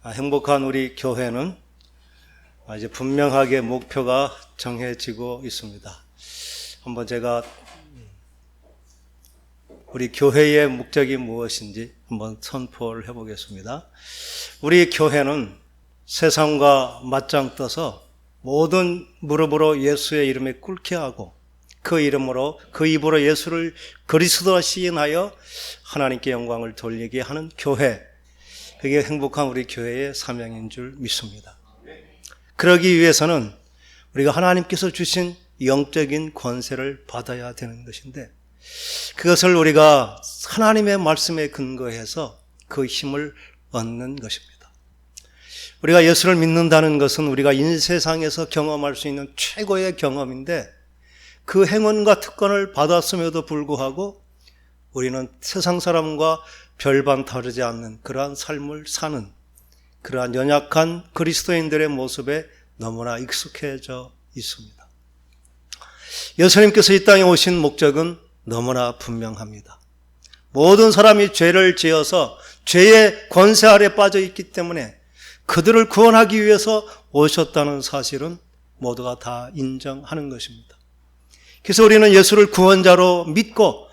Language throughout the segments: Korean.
행복한 우리 교회는 이제 분명하게 목표가 정해지고 있습니다. 한번 제가 우리 교회의 목적이 무엇인지 한번 선포를 해보겠습니다. 우리 교회는 세상과 맞짱 떠서 모든 무릎으로 예수의 이름에 꿇게 하고 그 입으로 예수를 그리스도라 시인하여 하나님께 영광을 돌리게 하는 교회, 그게 행복한 우리 교회의 사명인 줄 믿습니다. 그러기 위해서는 우리가 하나님께서 주신 영적인 권세를 받아야 되는 것인데, 그것을 우리가 하나님의 말씀에 근거해서 그 힘을 얻는 것입니다. 우리가 예수를 믿는다는 것은 우리가 인세상에서 경험할 수 있는 최고의 경험인데, 그 행운과 특권을 받았음에도 불구하고 우리는 세상 사람과 별반 다르지 않는 그러한 삶을 사는 그러한 연약한 그리스도인들의 모습에 너무나 익숙해져 있습니다. 예수님께서 이 땅에 오신 목적은 너무나 분명합니다. 모든 사람이 죄를 지어서 죄의 권세 아래 빠져 있기 때문에 그들을 구원하기 위해서 오셨다는 사실은 모두가 다 인정하는 것입니다. 그래서 우리는 예수를 구원자로 믿고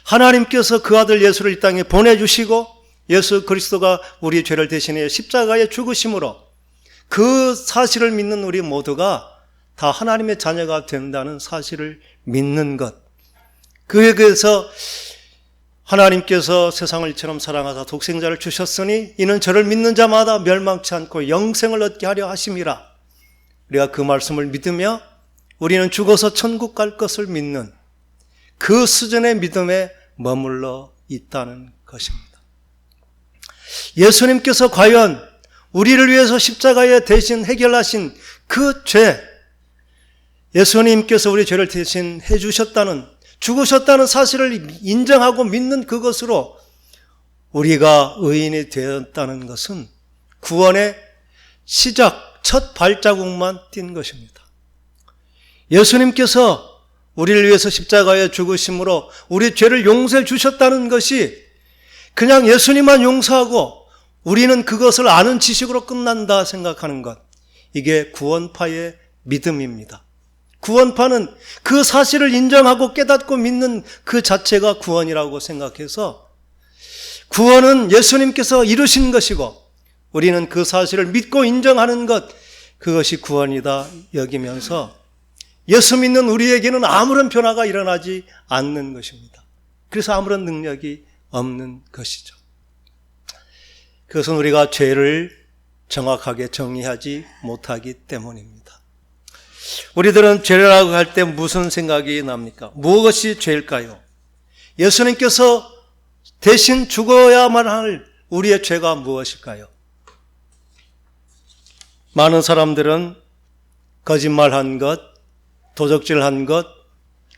하나님께서 그 아들 예수를 이 땅에 보내주시고 예수 그리스도가 우리 죄를 대신해 십자가에 죽으심으로 그 사실을 믿는 우리 모두가 다 하나님의 자녀가 된다는 사실을 믿는 것. 그에 대해서 하나님께서 세상을 이처럼 사랑하사 독생자를 주셨으니 이는 저를 믿는 자마다 멸망치 않고 영생을 얻게 하려 하심이라. 우리가 그 말씀을 믿으며 우리는 죽어서 천국 갈 것을 믿는 그 수준의 믿음에 머물러 있다는 것입니다. 예수님께서 과연 우리를 위해서 십자가에 대신 해결하신 그 죄, 예수님께서 우리 죄를 대신 해주셨다는, 죽으셨다는 사실을 인정하고 믿는 그것으로 우리가 의인이 되었다는 것은 구원의 시작, 첫 발자국만 띈 것입니다. 예수님께서 우리를 위해서 십자가에 죽으심으로 우리 죄를 용서해 주셨다는 것이 그냥 예수님만 용서하고 우리는 그것을 아는 지식으로 끝난다 생각하는 것, 이게 구원파의 믿음입니다. 구원파는 그 사실을 인정하고 깨닫고 믿는 그 자체가 구원이라고 생각해서 구원은 예수님께서 이루신 것이고 우리는 그 사실을 믿고 인정하는 것, 그것이 구원이다 여기면서 예수 믿는 우리에게는 아무런 변화가 일어나지 않는 것입니다. 그래서 아무런 능력이 없는 것이죠. 그것은 우리가 죄를 정확하게 정의하지 못하기 때문입니다. 우리들은 죄라고 할 때 무슨 생각이 납니까? 무엇이 죄일까요? 예수님께서 대신 죽어야만 할 우리의 죄가 무엇일까요? 많은 사람들은 거짓말한 것, 도적질한 것,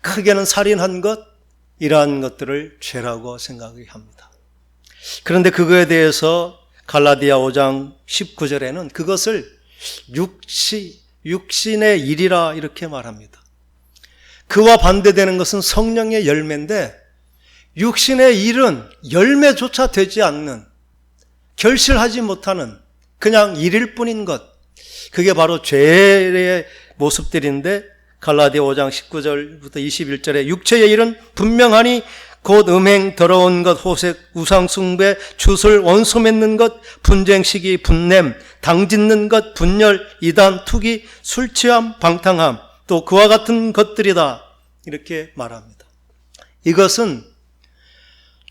크게는 살인한 것, 이러한 것들을 죄라고 생각합니다. 그런데 그거에 대해서 갈라디아 5장 19절에는 그것을 육신의 일이라 이렇게 말합니다. 그와 반대되는 것은 성령의 열매인데 육신의 일은 열매조차 되지 않는, 결실하지 못하는 그냥 일일 뿐인 것, 그게 바로 죄의 모습들인데 갈라디아 5장 19절부터 21절에 육체의 일은 분명하니 곧 음행, 더러운 것, 호색, 우상숭배, 주술, 원수 맺는 것, 분쟁, 시기, 분냄, 당짓는 것, 분열, 이단, 투기, 술취함, 방탕함, 또 그와 같은 것들이다 이렇게 말합니다. 이것은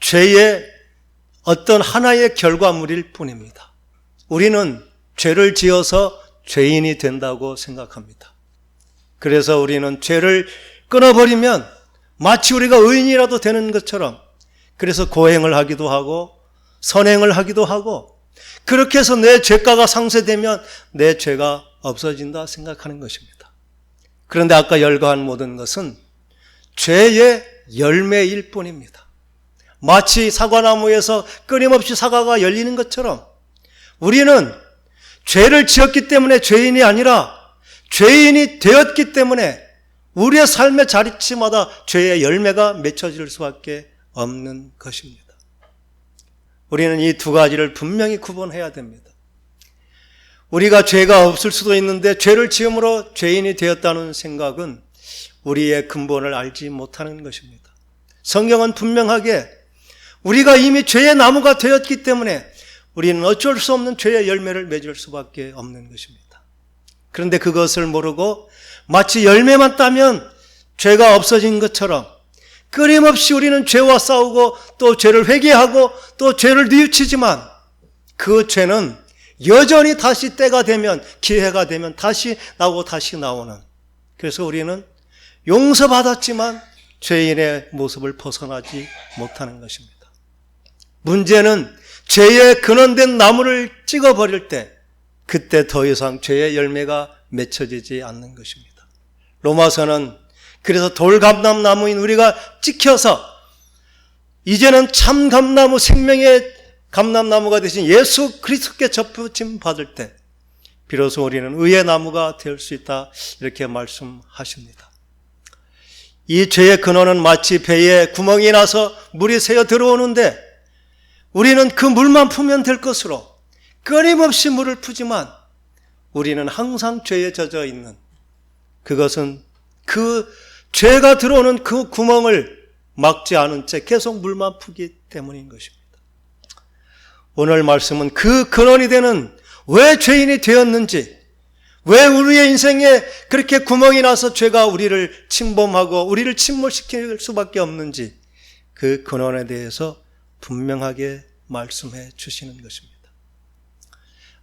죄의 어떤 하나의 결과물일 뿐입니다. 우리는 죄를 지어서 죄인이 된다고 생각합니다. 그래서 우리는 죄를 끊어버리면 마치 우리가 의인이라도 되는 것처럼, 그래서 고행을 하기도 하고 선행을 하기도 하고, 그렇게 해서 내 죄가가 상쇄되면 내 죄가 없어진다 생각하는 것입니다. 그런데 아까 열거한 모든 것은 죄의 열매일 뿐입니다. 마치 사과나무에서 끊임없이 사과가 열리는 것처럼 우리는 죄를 지었기 때문에 죄인이 아니라 죄인이 되었기 때문에 우리의 삶의 자리치마다 죄의 열매가 맺혀질 수밖에 없는 것입니다. 우리는 이 두 가지를 분명히 구분해야 됩니다. 우리가 죄가 없을 수도 있는데 죄를 지음으로 죄인이 되었다는 생각은 우리의 근본을 알지 못하는 것입니다. 성경은 분명하게 우리가 이미 죄의 나무가 되었기 때문에 우리는 어쩔 수 없는 죄의 열매를 맺을 수밖에 없는 것입니다. 그런데 그것을 모르고 마치 열매만 따면 죄가 없어진 것처럼 끊임없이 우리는 죄와 싸우고 또 죄를 회개하고 또 죄를 뉘우치지만 그 죄는 여전히 다시 때가 되면, 기회가 되면 다시 나오고 다시 나오는, 그래서 우리는 용서받았지만 죄인의 모습을 벗어나지 못하는 것입니다. 문제는 죄의 근원된 나무를 찍어버릴 때 그때 더 이상 죄의 열매가 맺혀지지 않는 것입니다. 로마서는 그래서 돌감람나무인 우리가 찍혀서 이제는 참 감나무, 생명의 감람나무가 되신 예수 그리스도께 접붙임 받을 때 비로소 우리는 의의 나무가 될 수 있다, 이렇게 말씀하십니다. 이 죄의 근원은 마치 배에 구멍이 나서 물이 새어 들어오는데 우리는 그 물만 푸면 될 것으로 끊임없이 물을 푸지만 우리는 항상 죄에 젖어 있는, 그것은 그 죄가 들어오는 그 구멍을 막지 않은 채 계속 물만 푸기 때문인 것입니다. 오늘 말씀은 그 근원이 되는 왜 죄인이 되었는지, 왜 우리의 인생에 그렇게 구멍이 나서 죄가 우리를 침범하고 우리를 침몰시킬 수밖에 없는지 그 근원에 대해서 분명하게 말씀해 주시는 것입니다.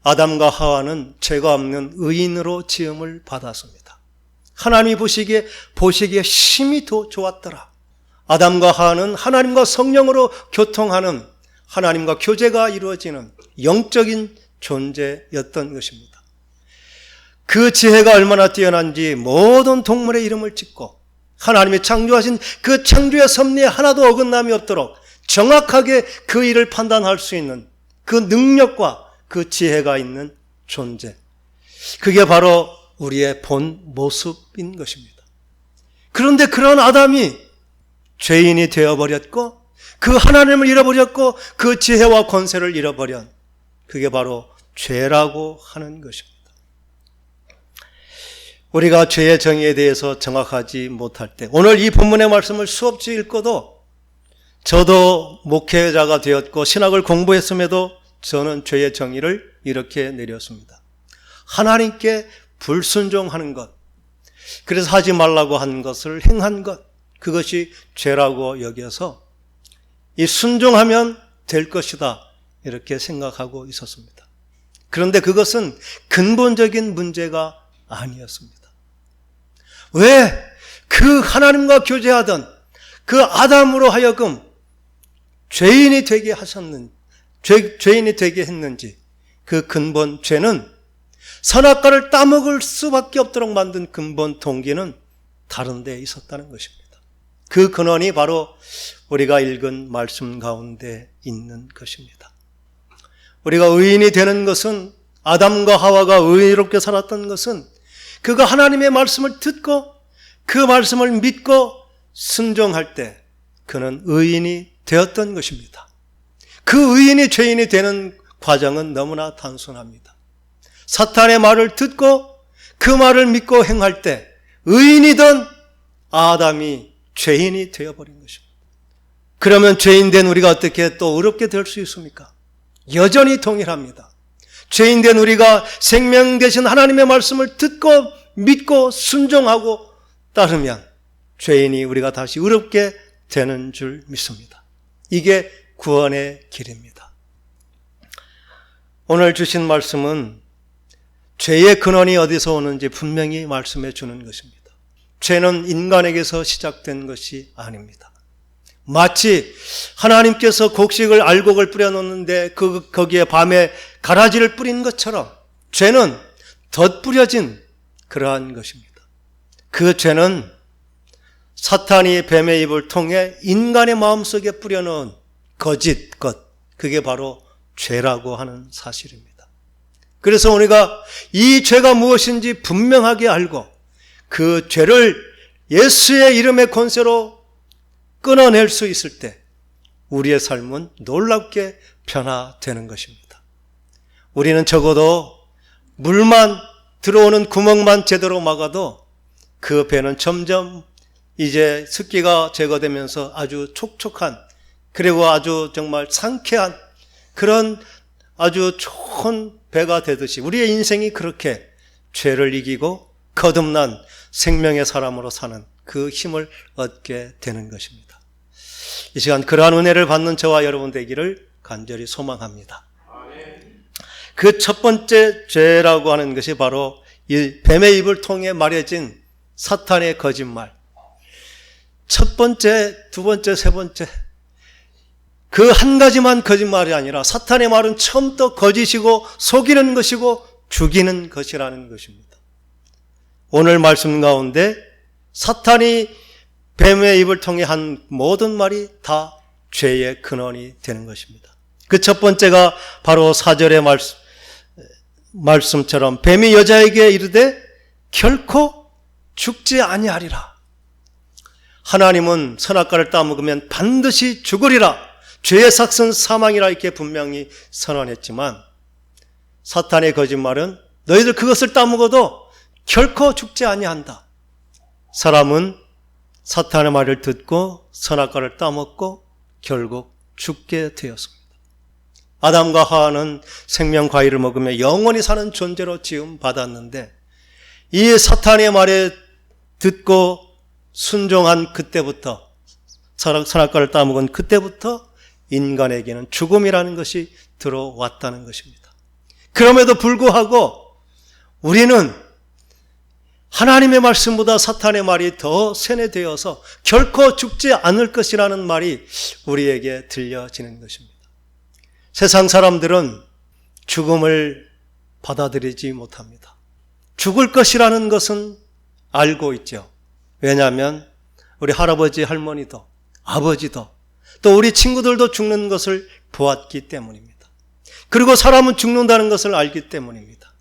아담과 하와는 죄가 없는 의인으로 지음을 받았습니다. 하나님이 보시기에 심히 더 좋았더라. 아담과 하와는 하나님과 성령으로 교통하는, 하나님과 교제가 이루어지는 영적인 존재였던 것입니다. 그 지혜가 얼마나 뛰어난지 모든 동물의 이름을 짓고 하나님이 창조하신 그 창조의 섭리에 하나도 어긋남이 없도록 정확하게 그 일을 판단할 수 있는 그 능력과 그 지혜가 있는 존재, 그게 바로 우리의 본 모습인 것입니다. 그런데 그런 아담이 죄인이 되어버렸고 그 하나님을 잃어버렸고 그 지혜와 권세를 잃어버린, 그게 바로 죄라고 하는 것입니다. 우리가 죄의 정의에 대해서 정확하지 못할 때, 오늘 이 본문의 말씀을 수없이 읽고도 저도 목회자가 되었고 신학을 공부했음에도 저는 죄의 정의를 이렇게 내렸습니다. 하나님께 불순종하는 것, 그래서 하지 말라고 한 것을 행한 것, 그것이 죄라고 여겨서 이 순종하면 될 것이다, 이렇게 생각하고 있었습니다. 그런데 그것은 근본적인 문제가 아니었습니다. 왜 그 하나님과 교제하던 그 아담으로 하여금 죄인이 되게 하셨는지, 죄인이 되게 했는지, 그 근본 죄는 선악과를 따먹을 수밖에 없도록 만든 근본 동기는 다른 데 있었다는 것입니다. 그 근원이 바로 우리가 읽은 말씀 가운데 있는 것입니다. 우리가 의인이 되는 것은, 아담과 하와가 의롭게 살았던 것은 그가 하나님의 말씀을 듣고 그 말씀을 믿고 순종할 때 그는 의인이 되었던 것입니다. 그 의인이 죄인이 되는 과정은 너무나 단순합니다. 사탄의 말을 듣고 그 말을 믿고 행할 때 의인이던 아담이 죄인이 되어버린 것입니다. 그러면 죄인된 우리가 어떻게 또 의롭게 될 수 있습니까? 여전히 동일합니다. 죄인된 우리가 생명 되신 하나님의 말씀을 듣고 믿고 순종하고 따르면 죄인이 우리가 다시 의롭게 되는 줄 믿습니다. 이게 구원의 길입니다. 오늘 주신 말씀은 죄의 근원이 어디서 오는지 분명히 말씀해 주는 것입니다. 죄는 인간에게서 시작된 것이 아닙니다. 마치 하나님께서 곡식을 알곡을 뿌려놓는데 거기에 밤에 가라지를 뿌린 것처럼 죄는 덧뿌려진 그러한 것입니다. 그 죄는 사탄이 뱀의 입을 통해 인간의 마음속에 뿌려놓은 거짓 것, 그게 바로 죄라고 하는 사실입니다. 그래서 우리가 이 죄가 무엇인지 분명하게 알고 그 죄를 예수의 이름의 권세로 끊어낼 수 있을 때 우리의 삶은 놀랍게 변화되는 것입니다. 우리는 적어도 물만 들어오는 구멍만 제대로 막아도 그 배는 점점 이제 습기가 제거되면서 아주 촉촉한, 그리고 아주 정말 상쾌한 그런 아주 좋은 배가 되듯이 우리의 인생이 그렇게 죄를 이기고 거듭난 생명의 사람으로 사는 그 힘을 얻게 되는 것입니다. 이 시간 그러한 은혜를 받는 저와 여러분 되기를 간절히 소망합니다. 그 첫 번째 죄라고 하는 것이 바로 이 뱀의 입을 통해 말해진 사탄의 거짓말. 첫 번째, 두 번째, 세 번째, 그 한 가지만 거짓말이 아니라 사탄의 말은 처음부터 거짓이고 속이는 것이고 죽이는 것이라는 것입니다. 오늘 말씀 가운데 사탄이 뱀의 입을 통해 한 모든 말이 다 죄의 근원이 되는 것입니다. 그 첫 번째가 바로 4절의 말씀처럼 뱀이 여자에게 이르되 결코 죽지 아니하리라. 하나님은 선악과를 따먹으면 반드시 죽으리라, 죄의 삭은 사망이라 이렇게 분명히 선언했지만 사탄의 거짓말은 너희들 그것을 따먹어도 결코 죽지 아니한다. 사람은 사탄의 말을 듣고 선악과를 따먹고 결국 죽게 되었습니다. 아담과 하와는 생명 과일을 먹으며 영원히 사는 존재로 지음 받았는데 이 사탄의 말에 듣고 순종한 그때부터, 선악과를 따먹은 그때부터 인간에게는 죽음이라는 것이 들어왔다는 것입니다. 그럼에도 불구하고 우리는 하나님의 말씀보다 사탄의 말이 더 세뇌되어서 결코 죽지 않을 것이라는 말이 우리에게 들려지는 것입니다. 세상 사람들은 죽음을 받아들이지 못합니다. 죽을 것이라는 것은 알고 있죠. 왜냐하면 우리 할아버지, 할머니도, 아버지도, 또 우리 친구들도 죽는 것을 보았기 때문입니다. 그리고 사람은 죽는다는 것을 알기 때문입니다.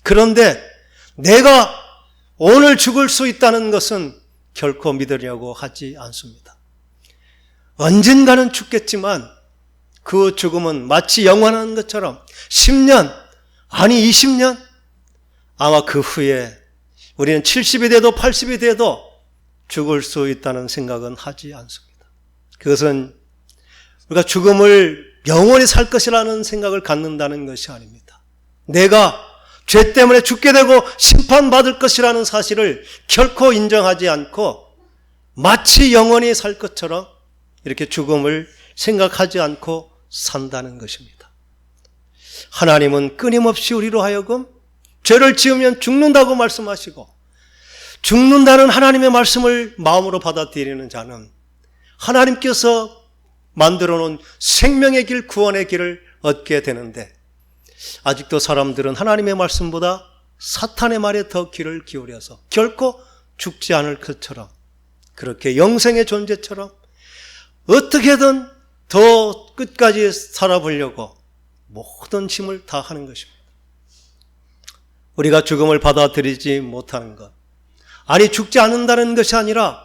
그런데 내가 오늘 죽을 수 있다는 것은 결코 믿으려고 하지 않습니다. 언젠가는 죽겠지만 그 죽음은 마치 영원한 것처럼 10년, 아니 20년, 아마 그 후에 우리는 70이 돼도 80이 돼도 죽을 수 있다는 생각은 하지 않습니다. 그것은 우리가 죽음을 영원히 살 것이라는 생각을 갖는다는 것이 아닙니다. 내가 죄 때문에 죽게 되고 심판받을 것이라는 사실을 결코 인정하지 않고 마치 영원히 살 것처럼 이렇게 죽음을 생각하지 않고 산다는 것입니다. 하나님은 끊임없이 우리로 하여금 죄를 지으면 죽는다고 말씀하시고 죽는다는 하나님의 말씀을 마음으로 받아들이는 자는 하나님께서 만들어 놓은 생명의 길, 구원의 길을 얻게 되는데 아직도 사람들은 하나님의 말씀보다 사탄의 말에 더 귀를 기울여서 결코 죽지 않을 것처럼, 그렇게 영생의 존재처럼 어떻게든 더 끝까지 살아보려고 모든 힘을 다하는 것입니다. 우리가 죽음을 받아들이지 못하는 것, 아니 죽지 않는다는 것이 아니라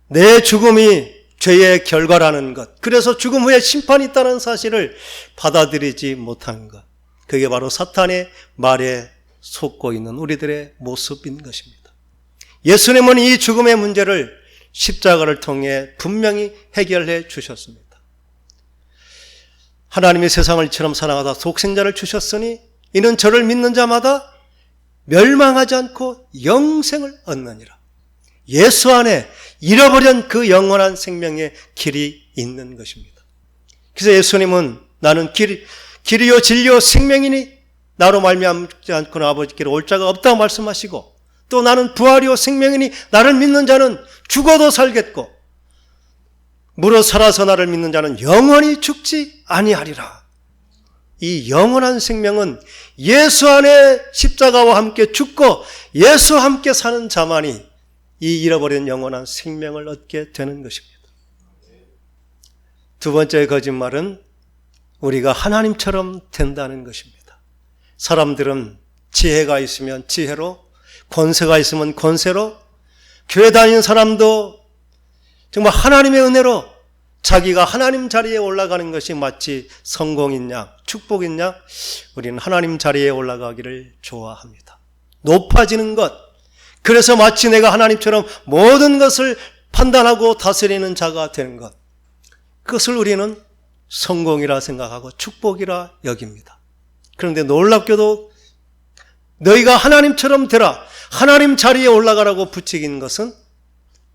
내 죽음이 죄의 결과라는 것, 그래서 죽음 후에 심판이 있다는 사실을 받아들이지 못하는 것, 그게 바로 사탄의 말에 속고 있는 우리들의 모습인 것입니다. 예수님은 이 죽음의 문제를 십자가를 통해 분명히 해결해 주셨습니다. 하나님이 세상을 이처럼 사랑하다 독생자를 주셨으니 이는 저를 믿는 자마다 멸망하지 않고 영생을 얻느니라. 예수 안에 잃어버린 그 영원한 생명의 길이 있는 것입니다. 그래서 예수님은 나는 길이요 진리요 생명이니 나로 말미암지 않고는 아버지께로 올 자가 없다고 말씀하시고, 또 나는 부활이요 생명이니 나를 믿는 자는 죽어도 살겠고 무릇 살아서 나를 믿는 자는 영원히 죽지 아니하리라. 이 영원한 생명은 예수 안에 십자가와 함께 죽고 예수와 함께 사는 자만이 이 잃어버린 영원한 생명을 얻게 되는 것입니다. 두 번째 거짓말은 우리가 하나님처럼 된다는 것입니다. 사람들은 지혜가 있으면 지혜로, 권세가 있으면 권세로, 교회 다니는 사람도 정말 하나님의 은혜로 자기가 하나님 자리에 올라가는 것이 마치 성공인 양, 축복인 양, 우리는 하나님 자리에 올라가기를 좋아합니다. 높아지는 것, 그래서 마치 내가 하나님처럼 모든 것을 판단하고 다스리는 자가 되는 것, 그것을 우리는 성공이라 생각하고 축복이라 여깁니다. 그런데 놀랍게도 너희가 하나님처럼 되라, 하나님 자리에 올라가라고 부추긴 것은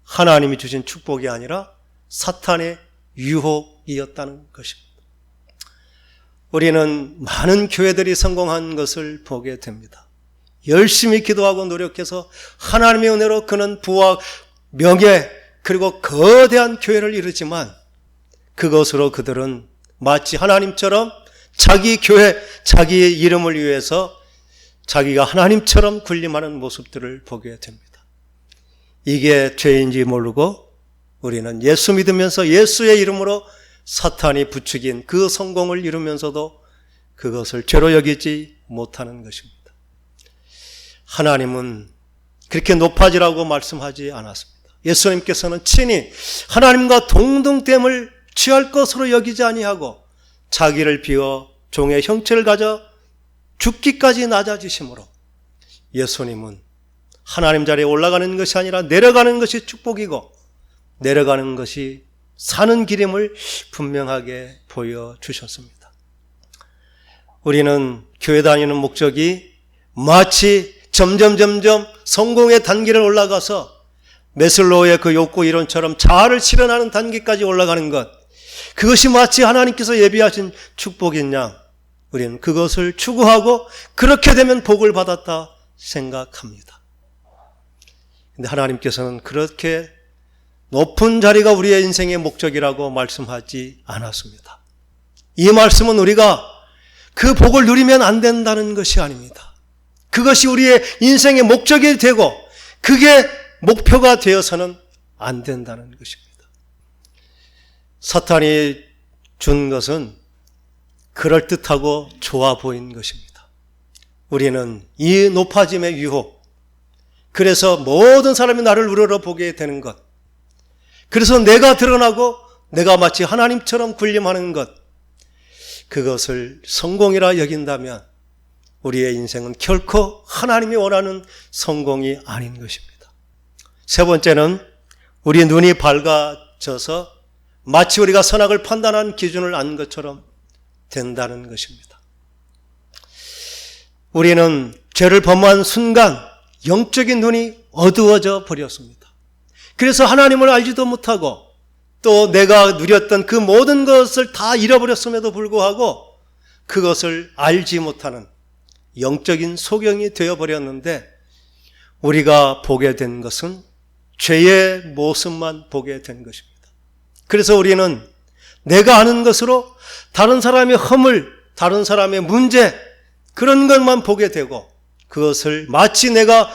하나님이 주신 축복이 아니라 사탄의 유혹이었다는 것입니다. 우리는 많은 교회들이 성공한 것을 보게 됩니다. 열심히 기도하고 노력해서 하나님의 은혜로 그는 부와 명예 그리고 거대한 교회를 이루지만 그것으로 그들은 마치 하나님처럼 자기 교회, 자기의 이름을 위해서 자기가 하나님처럼 군림하는 모습들을 보게 됩니다. 이게 죄인지 모르고 우리는 예수 믿으면서 예수의 이름으로 사탄이 부추긴 그 성공을 이루면서도 그것을 죄로 여기지 못하는 것입니다. 하나님은 그렇게 높아지라고 말씀하지 않았습니다. 예수님께서는 친히 하나님과 동등됨을 취할 것으로 여기지 아니하고 자기를 비워 종의 형체를 가져 죽기까지 낮아지심으로 예수님은 하나님 자리에 올라가는 것이 아니라 내려가는 것이 축복이고 내려가는 것이 사는 길임을 분명하게 보여주셨습니다. 우리는 교회 다니는 목적이 마치 점점 성공의 단계를 올라가서 메슬로우의 그 욕구 이론처럼 자아를 실현하는 단계까지 올라가는 것, 그것이 마치 하나님께서 예비하신 축복인 양 우리는 그것을 추구하고 그렇게 되면 복을 받았다 생각합니다. 그런데 하나님께서는 그렇게 높은 자리가 우리의 인생의 목적이라고 말씀하지 않았습니다. 이 말씀은 우리가 그 복을 누리면 안 된다는 것이 아닙니다. 그것이 우리의 인생의 목적이 되고 그게 목표가 되어서는 안 된다는 것입니다. 사탄이 준 것은 그럴듯하고 좋아 보인 것입니다. 우리는 이 높아짐의 유혹, 그래서 모든 사람이 나를 우러러보게 되는 것, 그래서 내가 드러나고 내가 마치 하나님처럼 군림하는 것, 그것을 성공이라 여긴다면 우리의 인생은 결코 하나님이 원하는 성공이 아닌 것입니다. 세 번째는 우리 눈이 밝아져서 마치 우리가 선악을 판단한 기준을 안 것처럼 된다는 것입니다. 우리는 죄를 범한 순간 영적인 눈이 어두워져 버렸습니다. 그래서 하나님을 알지도 못하고 또 내가 누렸던 그 모든 것을 다 잃어버렸음에도 불구하고 그것을 알지 못하는 영적인 소경이 되어버렸는데 우리가 보게 된 것은 죄의 모습만 보게 된 것입니다. 그래서 우리는 내가 아는 것으로 다른 사람의 허물, 다른 사람의 문제, 그런 것만 보게 되고 그것을 마치 내가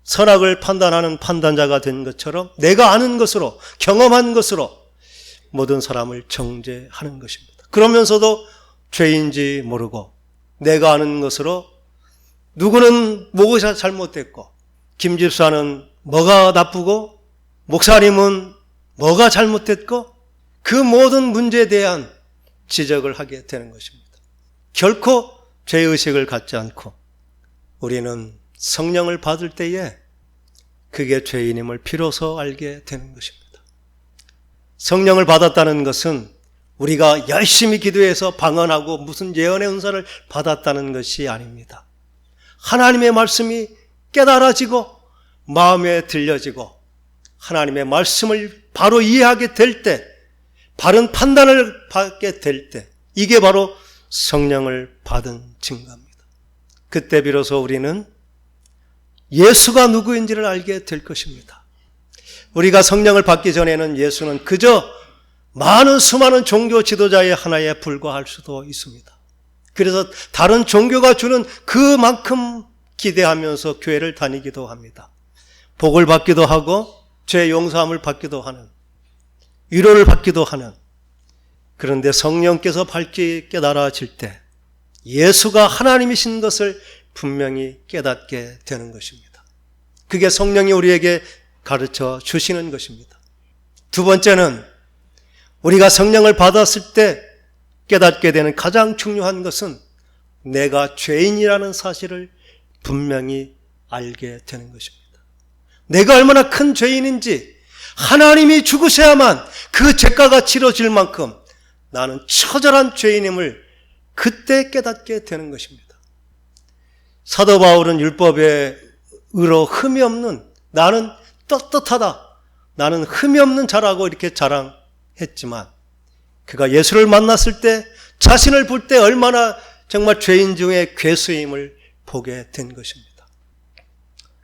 선악을 판단하는 판단자가 된 것처럼 내가 아는 것으로, 경험한 것으로 모든 사람을 정죄하는 것입니다. 그러면서도 죄인지 모르고 내가 아는 것으로 누구는 뭐가 잘못됐고 김 집사는 뭐가 나쁘고 목사님은 뭐가 잘못됐고 그 모든 문제에 대한 지적을 하게 되는 것입니다. 결코 죄의식을 갖지 않고 우리는 성령을 받을 때에 그게 죄인임을 비로소 알게 되는 것입니다. 성령을 받았다는 것은 우리가 열심히 기도해서 방언하고 무슨 예언의 은사를 받았다는 것이 아닙니다. 하나님의 말씀이 깨달아지고 마음에 들려지고 하나님의 말씀을 바로 이해하게 될 때, 바른 판단을 받게 될 때, 이게 바로 성령을 받은 증거입니다. 그때 비로소 우리는 예수가 누구인지를 알게 될 것입니다. 우리가 성령을 받기 전에는 예수는 그저 많은 수많은 종교 지도자의 하나에 불과할 수도 있습니다. 그래서 다른 종교가 주는 그만큼 기대하면서 교회를 다니기도 합니다. 복을 받기도 하고 죄 용서함을 받기도 하는, 위로를 받기도 하는, 그런데 성령께서 밝게 깨달아질 때 예수가 하나님이신 것을 분명히 깨닫게 되는 것입니다. 그게 성령이 우리에게 가르쳐 주시는 것입니다. 두 번째는 우리가 성령을 받았을 때 깨닫게 되는 가장 중요한 것은 내가 죄인이라는 사실을 분명히 알게 되는 것입니다. 내가 얼마나 큰 죄인인지 하나님이 죽으셔야만 그 죄가가 치러질 만큼 나는 처절한 죄인임을 그때 깨닫게 되는 것입니다. 사도 바울은 율법의 의로 흠이 없는, 나는 떳떳하다, 나는 흠이 없는 자라고 이렇게 자랑했지만 그가 예수를 만났을 때 자신을 볼 때 얼마나 정말 죄인 중에 괴수임을 보게 된 것입니다.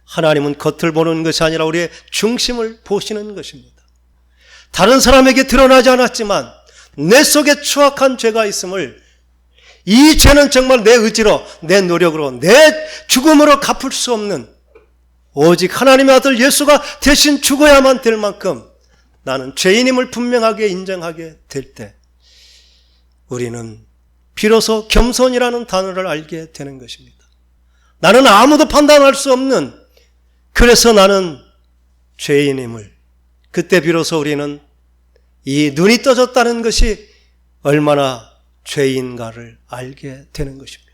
하나님은 겉을 보는 것이 아니라 우리의 중심을 보시는 것입니다. 다른 사람에게 드러나지 않았지만 내 속에 추악한 죄가 있음을, 이 죄는 정말 내 의지로, 내 노력으로, 내 죽음으로 갚을 수 없는, 오직 하나님의 아들 예수가 대신 죽어야만 될 만큼 나는 죄인임을 분명하게 인정하게 될 때 우리는 비로소 겸손이라는 단어를 알게 되는 것입니다. 나는 아무도 판단할 수 없는, 그래서 나는 죄인임을, 그때 비로소 우리는 이 눈이 떠졌다는 것이 얼마나 죄인가를 알게 되는 것입니다.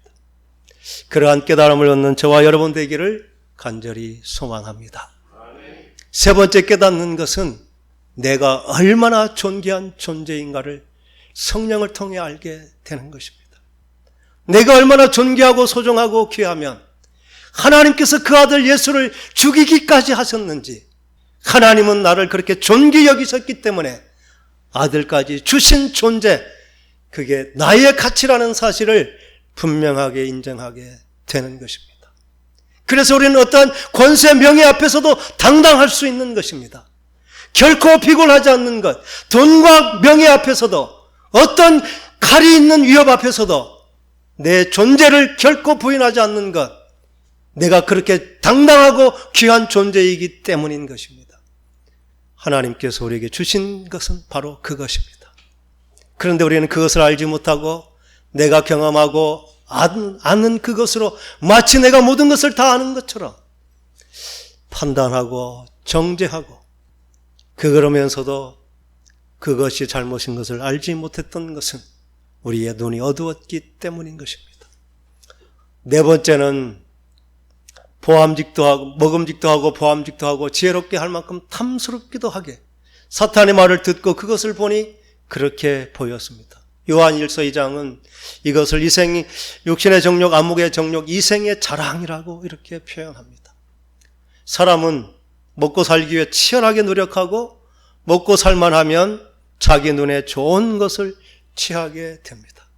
그러한 깨달음을 얻는 저와 여러분 되기를 간절히 소망합니다. 세 번째 깨닫는 것은 내가 얼마나 존귀한 존재인가를 성령을 통해 알게 되는 것입니다. 내가 얼마나 존귀하고 소중하고 귀하면 하나님께서 그 아들 예수를 죽이기까지 하셨는지, 하나님은 나를 그렇게 존귀 여기셨기 때문에 아들까지 주신 존재, 그게 나의 가치라는 사실을 분명하게 인정하게 되는 것입니다. 그래서 우리는 어떠한 권세 명예 앞에서도 당당할 수 있는 것입니다. 결코 비굴하지 않는 것, 돈과 명예 앞에서도, 어떤 칼이 있는 위협 앞에서도 내 존재를 결코 부인하지 않는 것, 내가 그렇게 당당하고 귀한 존재이기 때문인 것입니다. 하나님께서 우리에게 주신 것은 바로 그것입니다. 그런데 우리는 그것을 알지 못하고 내가 경험하고 아는 그것으로 마치 내가 모든 것을 다 아는 것처럼 판단하고 정죄하고, 그러면서도 그것이 잘못인 것을 알지 못했던 것은 우리의 눈이 어두웠기 때문인 것입니다. 네 번째는 보암직도 하고, 먹음직도 하고 보암직도 하고 지혜롭게 할 만큼 탐스럽기도 하게 사탄의 말을 듣고 그것을 보니 그렇게 보였습니다. 요한 1서 2장은 이것을 육신의 정욕, 안목의 정욕, 이생의 자랑이라고 이렇게 표현합니다. 사람은 먹고 살기 위해 치열하게 노력하고 먹고 살만하면 자기 눈에 좋은 것을 취하게 됩니다.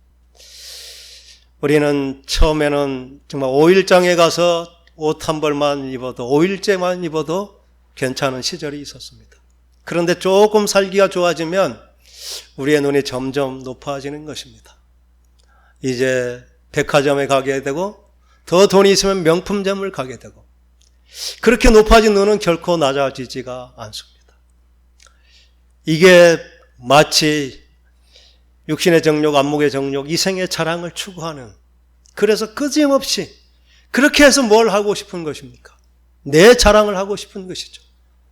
우리는 처음에는 정말 5일장에 가서 옷 한 벌만 입어도, 5일째만 입어도 괜찮은 시절이 있었습니다. 그런데 조금 살기가 좋아지면 우리의 눈이 점점 높아지는 것입니다. 이제 백화점에 가게 되고, 더 돈이 있으면 명품점을 가게 되고, 그렇게 높아진 눈은 결코 낮아지지가 않습니다. 이게 마치 육신의 정욕, 안목의 정욕, 이생의 자랑을 추구하는, 그래서 끊임없이 그렇게 해서 뭘 하고 싶은 것입니까? 내 자랑을 하고 싶은 것이죠.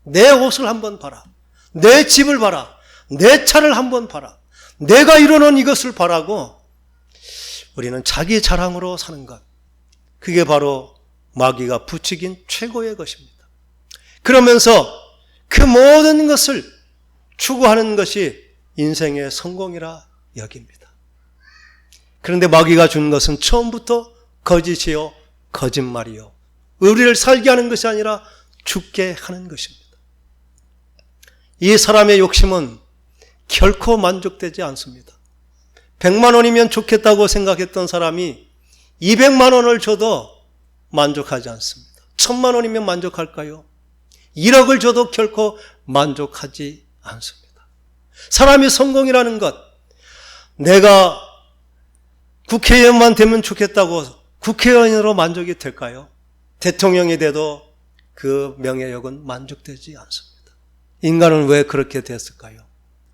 내 옷을 한번 봐라, 내 집을 봐라, 내 차를 한번 봐라, 내가 이루는 이것을 바라고 우리는 자기 자랑으로 사는 것, 그게 바로 마귀가 부추긴 최고의 것입니다. 그러면서 그 모든 것을 추구하는 것이 인생의 성공이라 여깁니다. 그런데 마귀가 준 것은 처음부터 거짓이요, 거짓말이요, 우리를 살게 하는 것이 아니라 죽게 하는 것입니다. 이 사람의 욕심은 결코 만족되지 않습니다. 100만 원이면 좋겠다고 생각했던 사람이 200만 원을 줘도 만족하지 않습니다. 1000만 원이면 만족할까요? 1억을 줘도 결코 만족하지 않습니다. 사람이 성공이라는 것, 내가 국회의원만 되면 좋겠다고 국회의원으로 만족이 될까요? 대통령이 돼도 그 명예욕은 만족되지 않습니다. 인간은 왜 그렇게 됐을까요?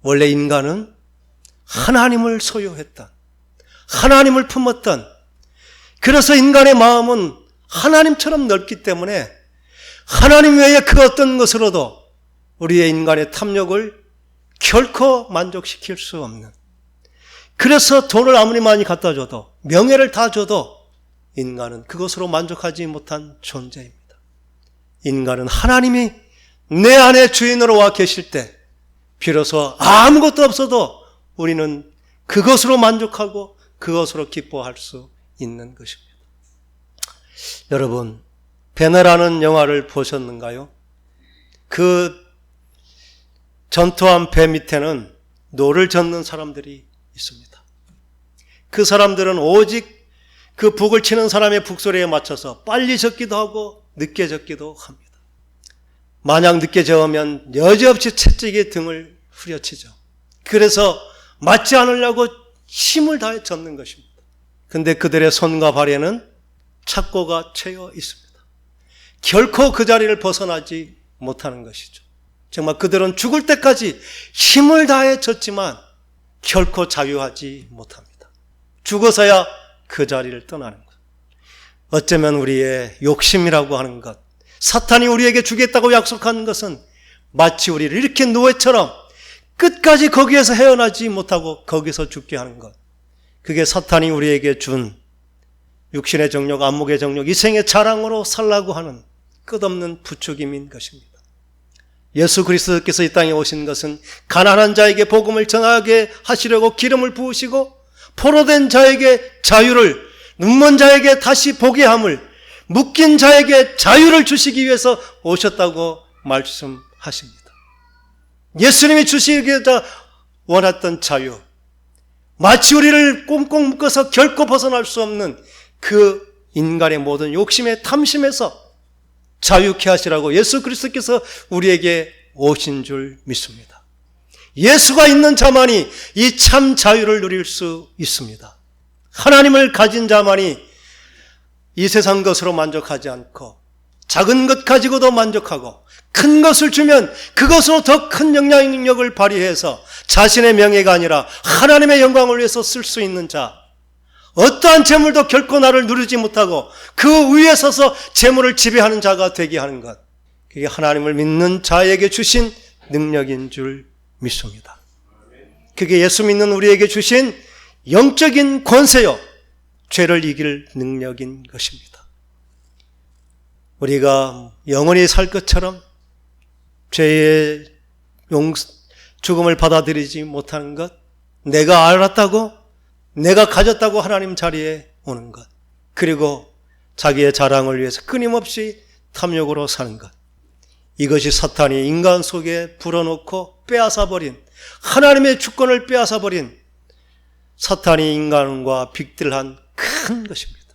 원래 인간은 하나님을 소유했던, 하나님을 품었던, 그래서 인간의 마음은 하나님처럼 넓기 때문에 하나님 외에 그 어떤 것으로도 우리의 인간의 탐욕을 결코 만족시킬 수 없는, 그래서 돈을 아무리 많이 갖다 줘도, 명예를 다 줘도 인간은 그것으로 만족하지 못한 존재입니다. 인간은 하나님이 내 안에 주인으로 와 계실 때 비로소 아무것도 없어도 우리는 그것으로 만족하고 그것으로 기뻐할 수 있는 것입니다. 여러분, 베네라는 영화를 보셨는가요? 그 전투한 배 밑에는 노를 젓는 사람들이 있습니다. 그 사람들은 오직 그 북을 치는 사람의 북소리에 맞춰서 빨리 젓기도 하고 늦게 젓기도 합니다. 만약 늦게 저으면 여지없이 채찍에 등을 후려치죠. 그래서 맞지 않으려고 힘을 다해 젓는 것입니다. 근데 그들의 손과 발에는 착고가 채여 있습니다. 결코 그 자리를 벗어나지 못하는 것이죠. 정말 그들은 죽을 때까지 힘을 다해 졌지만 결코 자유하지 못합니다. 죽어서야 그 자리를 떠나는 것. 어쩌면 우리의 욕심이라고 하는 것, 사탄이 우리에게 주겠다고 약속한 것은 마치 우리를 이렇게 노예처럼 끝까지 거기에서 헤어나지 못하고 거기서 죽게 하는 것. 그게 사탄이 우리에게 준 육신의 정욕, 안목의 정욕, 이생의 자랑으로 살라고 하는 끝없는 부추김인 것입니다. 예수 그리스도께서 이 땅에 오신 것은 가난한 자에게 복음을 전하게 하시려고 기름을 부으시고 포로된 자에게 자유를, 눈먼 자에게 다시 보게 함을, 묶인 자에게 자유를 주시기 위해서 오셨다고 말씀하십니다. 예수님이 주시기가 원했던 자유, 마치 우리를 꽁꽁 묶어서 결코 벗어날 수 없는 그 인간의 모든 욕심의 탐심에서 자유케 하시라고 예수 그리스도께서 우리에게 오신 줄 믿습니다. 예수가 있는 자만이 이 참 자유를 누릴 수 있습니다. 하나님을 가진 자만이 이 세상 것으로 만족하지 않고 작은 것 가지고도 만족하고 큰 것을 주면 그것으로 더 큰 영향력을 발휘해서 자신의 명예가 아니라 하나님의 영광을 위해서 쓸 수 있는 자, 어떠한 재물도 결코 나를 누르지 못하고 그 위에 서서 재물을 지배하는 자가 되게 하는 것, 그게 하나님을 믿는 자에게 주신 능력인 줄 믿습니다. 그게 예수 믿는 우리에게 주신 영적인 권세요, 죄를 이길 능력인 것입니다. 우리가 영원히 살 것처럼 죄의 죽음을 받아들이지 못하는 것, 내가 알았다고, 내가 가졌다고 하나님 자리에 오는 것, 그리고 자기의 자랑을 위해서 끊임없이 탐욕으로 사는 것, 이것이 사탄이 인간 속에 불어넣고 빼앗아버린, 하나님의 주권을 빼앗아버린 사탄이 인간과 빅딜한 큰 것입니다.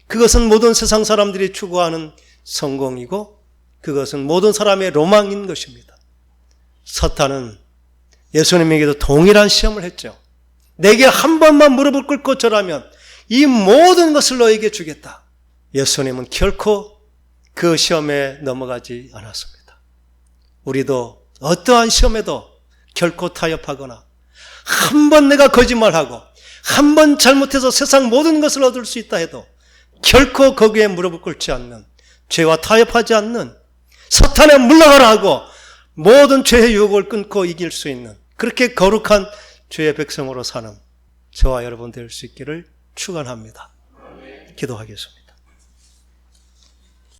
그것은 모든 세상 사람들이 추구하는 성공이고 그것은 모든 사람의 로망인 것입니다. 사탄은 예수님에게도 동일한 시험을 했죠. 내게 한 번만 무릎을 꿇고 절하면 이 모든 것을 너에게 주겠다. 예수님은 결코 그 시험에 넘어가지 않았습니다. 우리도 어떠한 시험에도 결코 타협하거나 한 번 내가 거짓말하고 한 번 잘못해서 세상 모든 것을 얻을 수 있다 해도 결코 거기에 무릎을 꿇지 않는, 죄와 타협하지 않는, 사탄에 물러가라 하고 모든 죄의 유혹을 끊고 이길 수 있는 그렇게 거룩한 주의 백성으로 사는 저와 여러분 될 수 있기를 축원합니다. 기도하겠습니다.